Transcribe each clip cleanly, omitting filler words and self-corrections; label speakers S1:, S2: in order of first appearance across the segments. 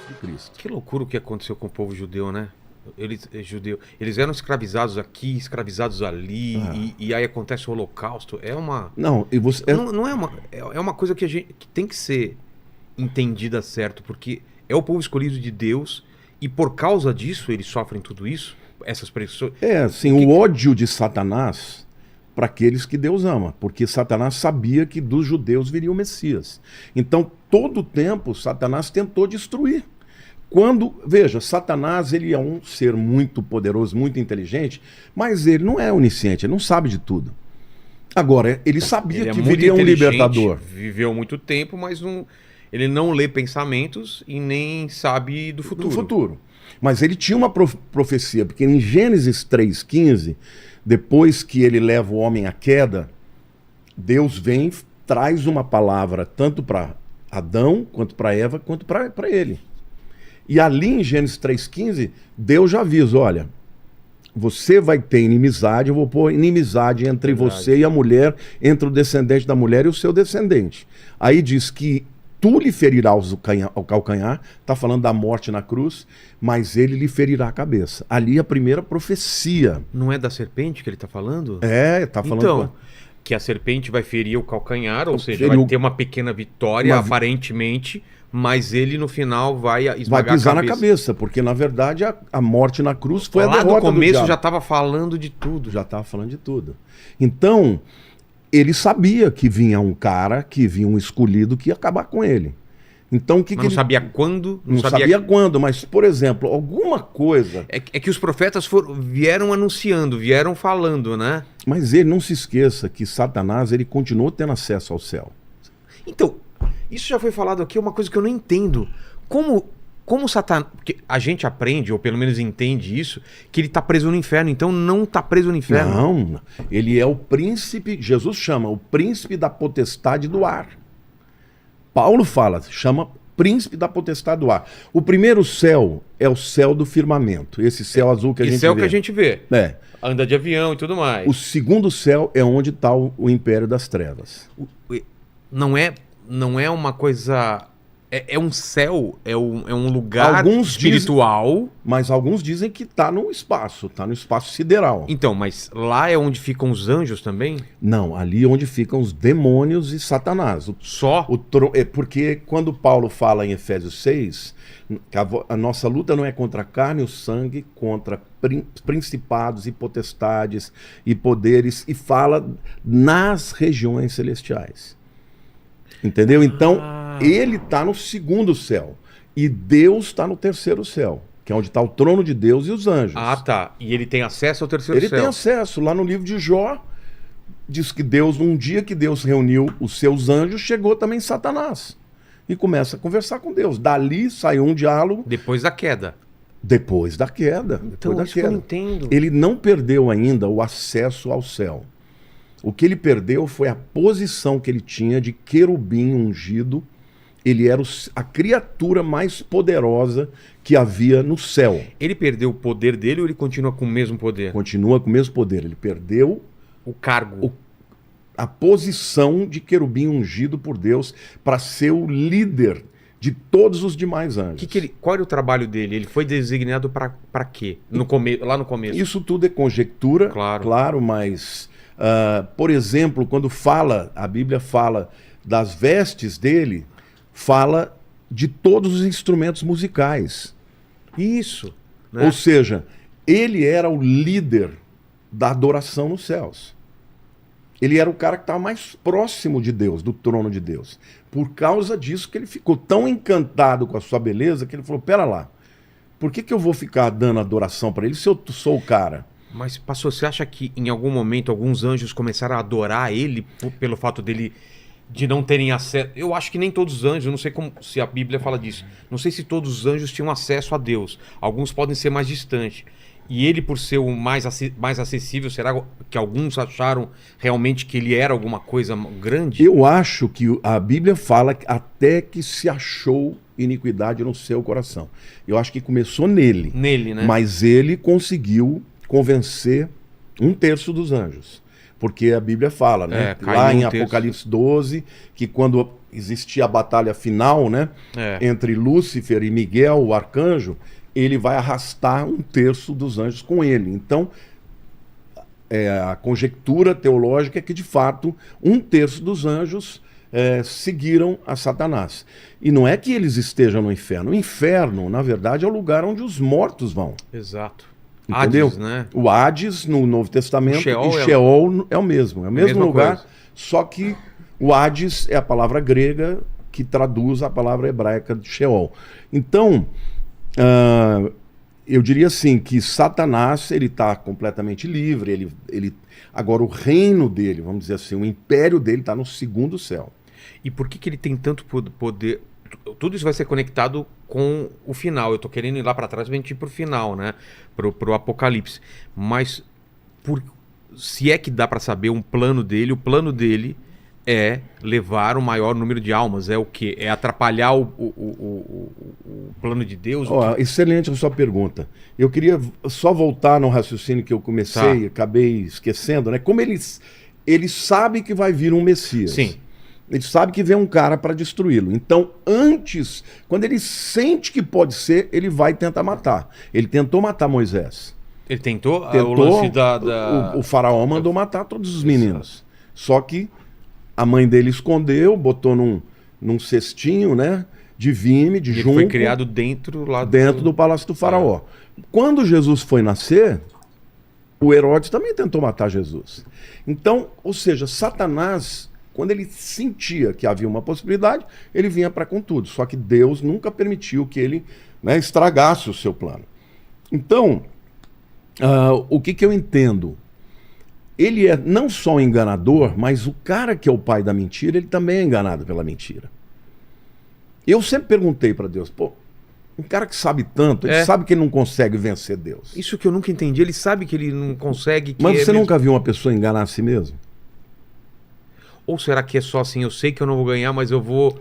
S1: de Cristo.
S2: Que loucura o que aconteceu com o povo judeu, né? Eles eram escravizados aqui, escravizados ali, e aí acontece o Holocausto. É uma.
S1: Não, e você.
S2: Não é uma. É uma coisa que tem que ser entendida certo, porque é o povo escolhido de Deus, e por causa disso eles sofrem tudo isso, essas pressões.
S1: Assim, o ódio de Satanás para aqueles que Deus ama, porque Satanás sabia que dos judeus viria o Messias. Então, todo o tempo, Satanás tentou destruir. Veja, Satanás ele é um ser muito poderoso, muito inteligente, mas ele não é onisciente, ele não sabe de tudo. Agora, ele sabia que viria um libertador.
S2: Viveu muito tempo, mas ele não lê pensamentos e nem sabe do futuro.
S1: Do futuro. Mas ele tinha uma profecia, porque em Gênesis 3,15, depois que ele leva o homem à queda, Deus vem, traz uma palavra tanto para Adão, quanto para Eva, quanto para ele. E ali em Gênesis 3,15, Deus já avisa, olha, você vai ter inimizade, eu vou pôr inimizade entre você e a mulher, entre o descendente da mulher e o seu descendente. Aí diz que tu lhe ferirás o calcanhar, está falando da morte na cruz, mas ele lhe ferirá a cabeça. Ali a primeira profecia.
S2: Não é da serpente que ele está falando?
S1: Está falando...
S2: Então, que a serpente vai ferir o calcanhar, ou seja, vai ter uma pequena vitória, aparentemente... Mas ele no final vai esmagar
S1: vai pisar
S2: a cabeça.
S1: Na cabeça, porque na verdade a morte na cruz foi a derrota do diabo.
S2: Lá no começo já estava falando de tudo.
S1: Já estava falando de tudo. Então, ele sabia que vinha um cara, que vinha um escolhido que ia acabar com ele. Então,
S2: mas não sabia quando.
S1: Não sabia quando, mas, por exemplo, alguma coisa...
S2: É que os profetas vieram anunciando, vieram falando, né?
S1: Mas ele não se esqueça que Satanás ele continuou tendo acesso ao céu.
S2: Então... Isso já foi falado aqui, é uma coisa que eu não entendo. Como Satanás... Porque a gente aprende, ou pelo menos entende isso, que ele está preso no inferno. Então não está preso no inferno.
S1: Não, ele é o príncipe, Jesus chama, o príncipe da potestade do ar. Paulo chama príncipe da potestade do ar. O primeiro céu é o céu do firmamento, esse céu azul que a gente vê.
S2: Esse céu que a gente vê.
S1: É.
S2: Anda de avião e tudo mais.
S1: O segundo céu é onde está o império das trevas.
S2: Não é uma coisa... É um céu, é um lugar espiritual.
S1: Mas alguns dizem que está no espaço sideral.
S2: Então, mas lá é onde ficam os anjos também?
S1: Não, ali é onde ficam os demônios e Satanás. Porque quando Paulo fala em Efésios 6, a nossa luta não é contra a carne e o sangue, contra principados e potestades e poderes, e fala nas regiões celestiais. Entendeu? Então, ele está no segundo céu. E Deus está no terceiro céu, que é onde está o trono de Deus e os anjos.
S2: Ah, tá. E ele tem acesso ao terceiro céu.
S1: Ele tem acesso. Lá no livro de Jó, diz que um dia que Deus reuniu os seus anjos, chegou também Satanás. E começa a conversar com Deus. Dali saiu um diálogo.
S2: Depois da queda.
S1: Depois da queda.
S2: Então,
S1: depois da
S2: isso
S1: queda.
S2: que eu não entendo.
S1: Ele não perdeu ainda o acesso ao céu. O que ele perdeu foi a posição que ele tinha de querubim ungido. Ele era a criatura mais poderosa que havia no céu.
S2: Ele perdeu o poder dele ou ele continua com o mesmo poder?
S1: Continua com o mesmo poder. Ele perdeu
S2: o cargo.
S1: A posição de querubim ungido por Deus para ser o líder de todos os demais anjos.
S2: Qual era o trabalho dele? Ele foi designado para quê? Lá no começo.
S1: Isso tudo é conjectura, claro, mas... por exemplo, quando a Bíblia fala das vestes dele, fala de todos os instrumentos musicais.
S2: Isso. Né?
S1: Ou seja, ele era o líder da adoração nos céus. Ele era o cara que estava mais próximo de Deus, do trono de Deus. Por causa disso que ele ficou tão encantado com a sua beleza que ele falou, pera lá, por que eu vou ficar dando adoração para ele se eu sou o cara?
S2: Mas, pastor, você acha que em algum momento alguns anjos começaram a adorar ele pelo fato dele de não terem acesso? Eu acho que nem todos os anjos, eu não sei se a Bíblia fala disso. Não sei se todos os anjos tinham acesso a Deus. Alguns podem ser mais distantes. E ele, por ser o mais acessível, será que alguns acharam realmente que ele era alguma coisa grande?
S1: Eu acho que a Bíblia fala até que se achou iniquidade no seu coração. Eu acho que começou nele.
S2: Nele, né?
S1: Mas ele conseguiu convencer 1/3 dos anjos. Porque a Bíblia fala, né? Lá em Apocalipse 12, que quando existir a batalha final, né? Entre Lúcifer e Miguel, o arcanjo, ele vai arrastar 1/3 dos anjos com ele. Então, a conjectura teológica é que, de fato, 1/3 dos anjos seguiram a Satanás. E não é que eles estejam no inferno. O inferno, na verdade, é o lugar onde os mortos vão.
S2: Exato.
S1: Entendeu?
S2: Hades, né?
S1: O Hades, no Novo Testamento,
S2: Sheol
S1: e Sheol é o mesmo. É o mesmo lugar,
S2: coisa.
S1: só que o Hades é a palavra grega que traduz a palavra hebraica de Sheol. Então, eu diria assim, que Satanás, ele está completamente livre, agora o reino dele, vamos dizer assim, o império dele está no 2º céu.
S2: E por que ele tem tanto poder? Tudo isso vai ser conectado com o final. Eu tô querendo ir lá para trás pra gente ir pro final, né? Pro Apocalipse. Mas se é que dá para saber um plano dele, o plano dele é levar o maior número de almas. É o quê? É atrapalhar o plano de Deus?
S1: Excelente a sua pergunta. Eu queria só voltar no raciocínio que eu comecei, acabei esquecendo, né? Como ele sabe que vai vir um Messias.
S2: Sim.
S1: Ele sabe que vem um cara para destruí-lo. Então, antes, quando ele sente que pode ser, ele vai tentar matar. Ele tentou matar Moisés.
S2: Ele tentou? O lance
S1: o faraó mandou matar todos os meninos. Só que a mãe dele escondeu, botou num cestinho, né, de vime, de junco.
S2: Ele foi criado dentro
S1: do palácio do faraó. Quando Jesus foi nascer, o Herodes também tentou matar Jesus. Então, ou seja, Satanás, quando ele sentia que havia uma possibilidade, ele vinha para com tudo. Só que Deus nunca permitiu que ele, né, estragasse o seu plano. Então, o que eu entendo? Ele é não só um enganador, mas o cara que é o pai da mentira, ele também é enganado pela mentira. Eu sempre perguntei para Deus, um cara que sabe tanto, ele sabe que ele não consegue vencer Deus.
S2: Isso que eu nunca entendi, ele sabe que ele não consegue...
S1: Mas você nunca viu uma pessoa enganar a si mesmo?
S2: Ou será que é só assim, eu sei que eu não vou ganhar, mas eu vou...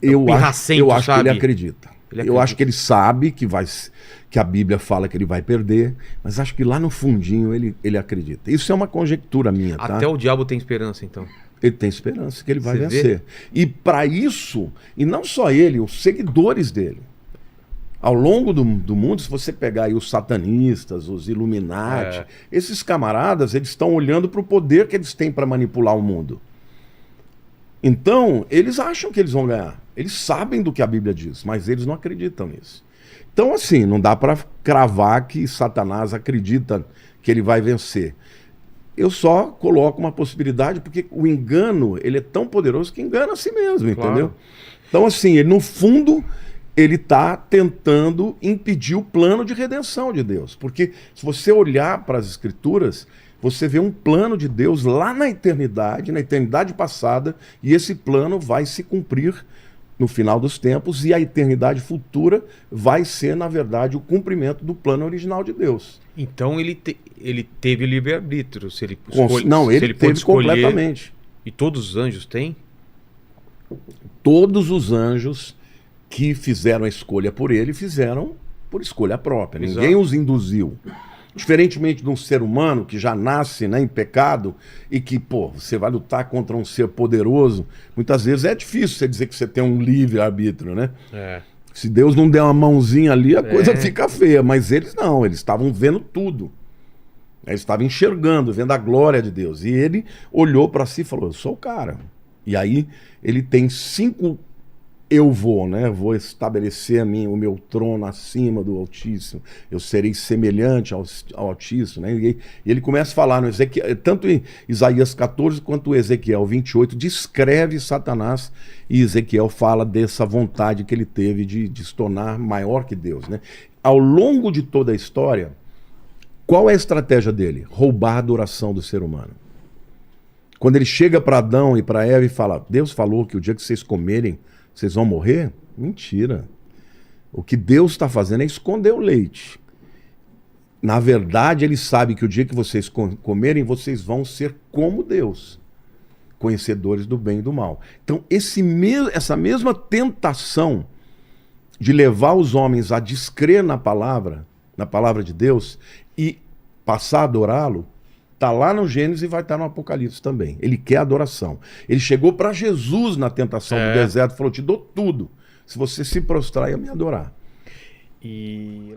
S1: Eu acho que ele acredita. Eu acho que ele sabe que a Bíblia fala que ele vai perder, mas acho que lá no fundinho ele acredita. Isso é uma conjectura minha, tá?
S2: Até o diabo tem esperança, então.
S1: Ele tem esperança que ele vai vencer. E para isso, e não só ele, os seguidores dele. Ao longo do mundo, se você pegar aí os satanistas, os Illuminati, esses camaradas, eles estão olhando para o poder que eles têm para manipular o mundo. Então, eles acham que eles vão ganhar. Eles sabem do que a Bíblia diz, mas eles não acreditam nisso. Então, assim, não dá para cravar que Satanás acredita que ele vai vencer. Eu só coloco uma possibilidade, porque o engano, ele é tão poderoso que engana a si mesmo, entendeu? Então, assim, ele, no fundo, ele está tentando impedir o plano de redenção de Deus. Porque se você olhar para as Escrituras, você vê um plano de Deus lá na eternidade passada, e esse plano vai se cumprir no final dos tempos, e a eternidade futura vai ser, na verdade, o cumprimento do plano original de Deus.
S2: Então ele teve livre-arbítrio, se ele
S1: Não, ele teve escolher, completamente.
S2: E todos os anjos têm?
S1: Todos os anjos que fizeram a escolha por ele, fizeram por escolha própria. Exato. Ninguém os induziu. Diferentemente de um ser humano que já nasce, né, em pecado e que, você vai lutar contra um ser poderoso, muitas vezes é difícil você dizer que você tem um livre-arbítrio, né? Se Deus não der uma mãozinha ali, a coisa fica feia. Mas eles não, eles estavam vendo tudo. Eles estavam enxergando, vendo a glória de Deus. E ele olhou para si e falou, eu sou o cara. E aí ele tem 5... Eu vou, né? Vou estabelecer o meu trono acima do Altíssimo. Eu serei semelhante ao Altíssimo, né? E ele começa a falar no Ezequiel, tanto em Isaías 14 quanto Ezequiel 28, descreve Satanás, e Ezequiel fala dessa vontade que ele teve de se tornar maior que Deus, né? Ao longo de toda a história, qual é a estratégia dele? Roubar a adoração do ser humano. Quando ele chega para Adão e para Eva e fala, Deus falou que o dia que vocês comerem, vocês vão morrer? Mentira. O que Deus está fazendo é esconder o leite. Na verdade, ele sabe que o dia que vocês comerem, vocês vão ser como Deus, conhecedores do bem e do mal. Então, essa mesma tentação de levar os homens a descrer na palavra de Deus e passar a adorá-lo, Está lá no Gênesis e vai estar no Apocalipse também. Ele quer adoração. Ele chegou para Jesus na tentação do deserto e falou: te dou tudo se você se prostrar e me adorar.
S2: E